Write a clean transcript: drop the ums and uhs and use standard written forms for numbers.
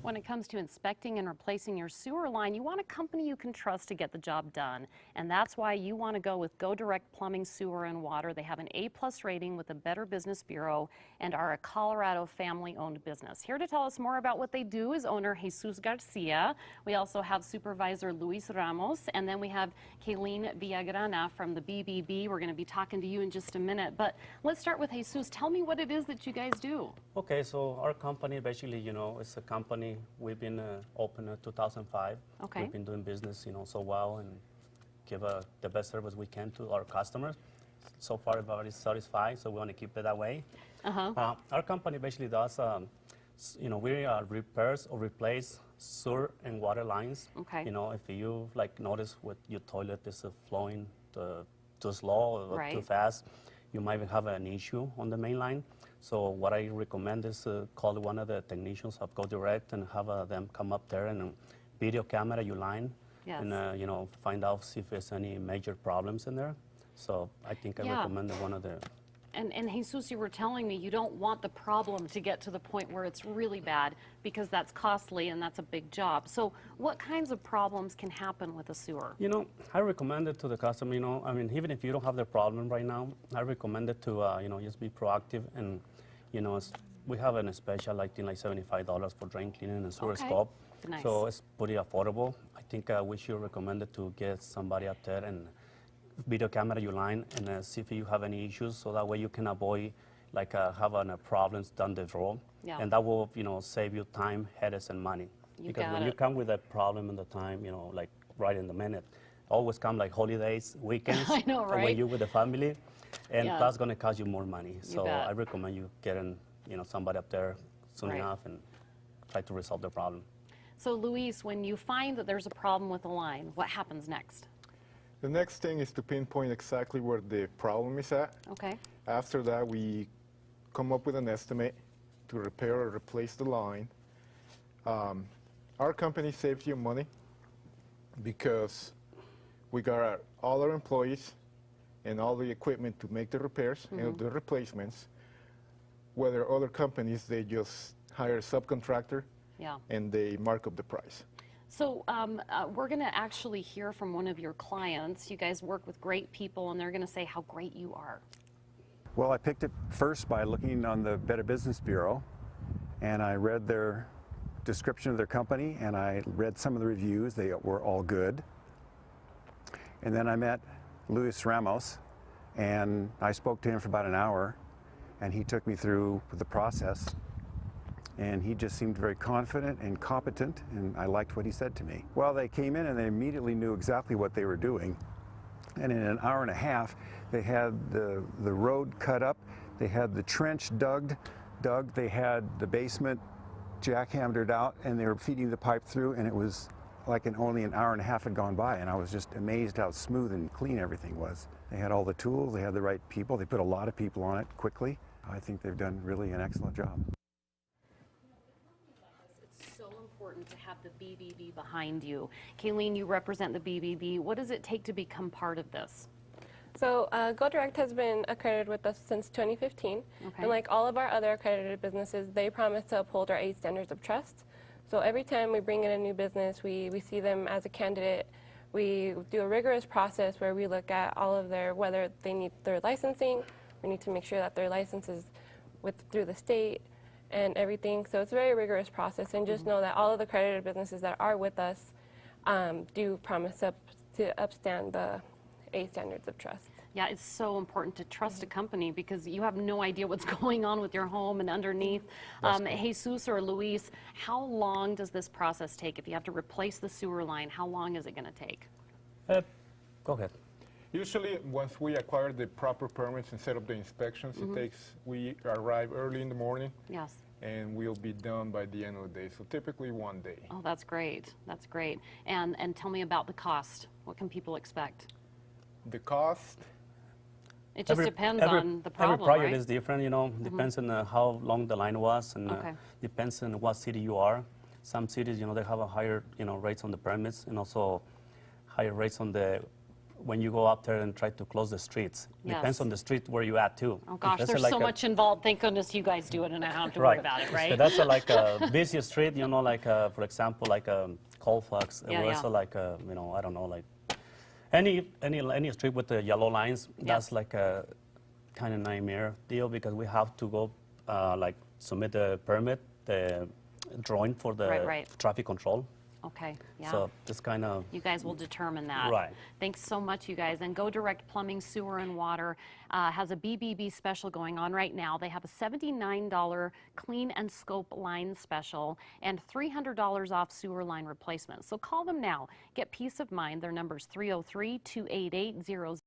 When it comes to inspecting and replacing your sewer line, you want a company you can trust to get the job done. And that's why you want to go with Go Direct Plumbing, Sewer, and Water. They have an A+ rating with the Better Business Bureau and are a Colorado family-owned business. Here to tell us more about what they do is owner Jesus Garcia. We also have Supervisor Luis Ramos, and then we have Kayleen Villagrana from the BBB. We're going to be talking to you in just a minute. But let's start with Jesus. Tell me what it is that you guys do. Okay, so our company basically, it's a company. We've been open in 2005. Okay. We've been doing business, so well and give the best service we can to our customers. So far, everybody's satisfied, so we want to keep it that way. Our company basically does, we repairs or replace sewer and water lines. Okay. If you notice with your toilet is flowing too slow or too fast, you might have an issue on the main line. So what I recommend is call one of the technicians of Go Direct and have them come up there and video camera your line. Yes. And find out if there's any major problems in there. So I think I recommend one of the. And Jesus, you were telling me you don't want the problem to get to the point where it's really bad because that's costly and that's a big job. So what kinds of problems can happen with a sewer? I recommend it to the customer, even if you don't have the problem right now, I recommend it to, just be proactive and, we have a special, I think like $75 for drain cleaning and sewer scope. Nice. So it's pretty affordable. I think we should recommend it to get somebody up there and video camera your line and see if you have any issues, so that way you can avoid having problems down the road. Yeah. And that will save you time, headaches, and money. Because when you come with a problem in the time, right in the minute, always come like holidays, weekends. I know, right? When you're with the family, and that's going to cost you more money. So bet. I recommend you getting somebody up there soon enough and try to resolve the problem. So Luis, when you find that there's a problem with a line, what happens next? The next thing is to pinpoint exactly where the problem is at. Okay. After that, we come up with an estimate to repair or replace the line. Our company saves you money because we got all our employees and all the equipment to make the repairs and the replacements. Whether other companies, they just hire a subcontractor and they mark up the price. So we're going to actually hear from one of your clients. You guys work with great people, and they're going to say how great you are. Well, I picked it first by looking on the Better Business Bureau, and I read their description of their company, and I read some of the reviews. They were all good. And then I met Luis Ramos, and I spoke to him for about an hour, and he took me through the process. And he just seemed very confident and competent, and I liked what he said to me. Well, they came in and they immediately knew exactly what they were doing. And in an hour and a half, they had the road cut up, they had the trench dug, they had the basement jackhammered out, and they were feeding the pipe through, and it was like only an hour and a half had gone by, and I was just amazed how smooth and clean everything was. They had all the tools, they had the right people, they put a lot of people on it quickly. I think they've done really an excellent job. To have the BBB behind you. Kayleen, you represent the BBB. What does it take to become part of this? So Go Direct has been accredited with us since 2015. And like all of our other accredited businesses, they promise to uphold our 8 standards of trust. So every time we bring in a new business, we see them as a candidate. We do a rigorous process where we look at all of whether they need their licensing. We need to make sure that their license is through the state and everything. So it's a very rigorous process, and just know that all of the accredited businesses that are with us do promise to upstand the 8 standards of trust. Yeah, it's so important to trust a company because you have no idea what's going on with your home and underneath. Jesus or Luis, how long does this process take? If you have to replace the sewer line, how long is it going to take? Go ahead. Usually, once we acquire the proper permits and set up the inspections, we arrive early in the morning. Yes. And we'll be done by the end of the day. So typically 1 day. Oh, that's great. That's great. And tell me about the cost. What can people expect? The cost? It just depends on the problem, every project right? is different, depends on how long the line was, and depends on what city you are. Some cities, they have a higher, rates on the permits, and also higher rates on the when you go up there and try to close the streets. Yes. Depends on the street where you at too. Oh gosh, If there's like so much involved. Thank goodness you guys do it and I don't have to worry about it, If right? that's like a busy street, you know, like for example, like Colfax, Yeah, or also like you know, I don't know, like any street with the yellow lines. That's like a kind of nightmare deal because we have to go like submit the permit, the drawing for the Right. traffic control. Okay, yeah. So this kind of You guys will determine that. Right. Thanks so much, you guys. And Go Direct Plumbing, Sewer, and Water has a BBB special going on right now. They have a $79 clean and scope line special and $300 off sewer line replacement. So call them now. Get peace of mind. Their number is 303-288-00.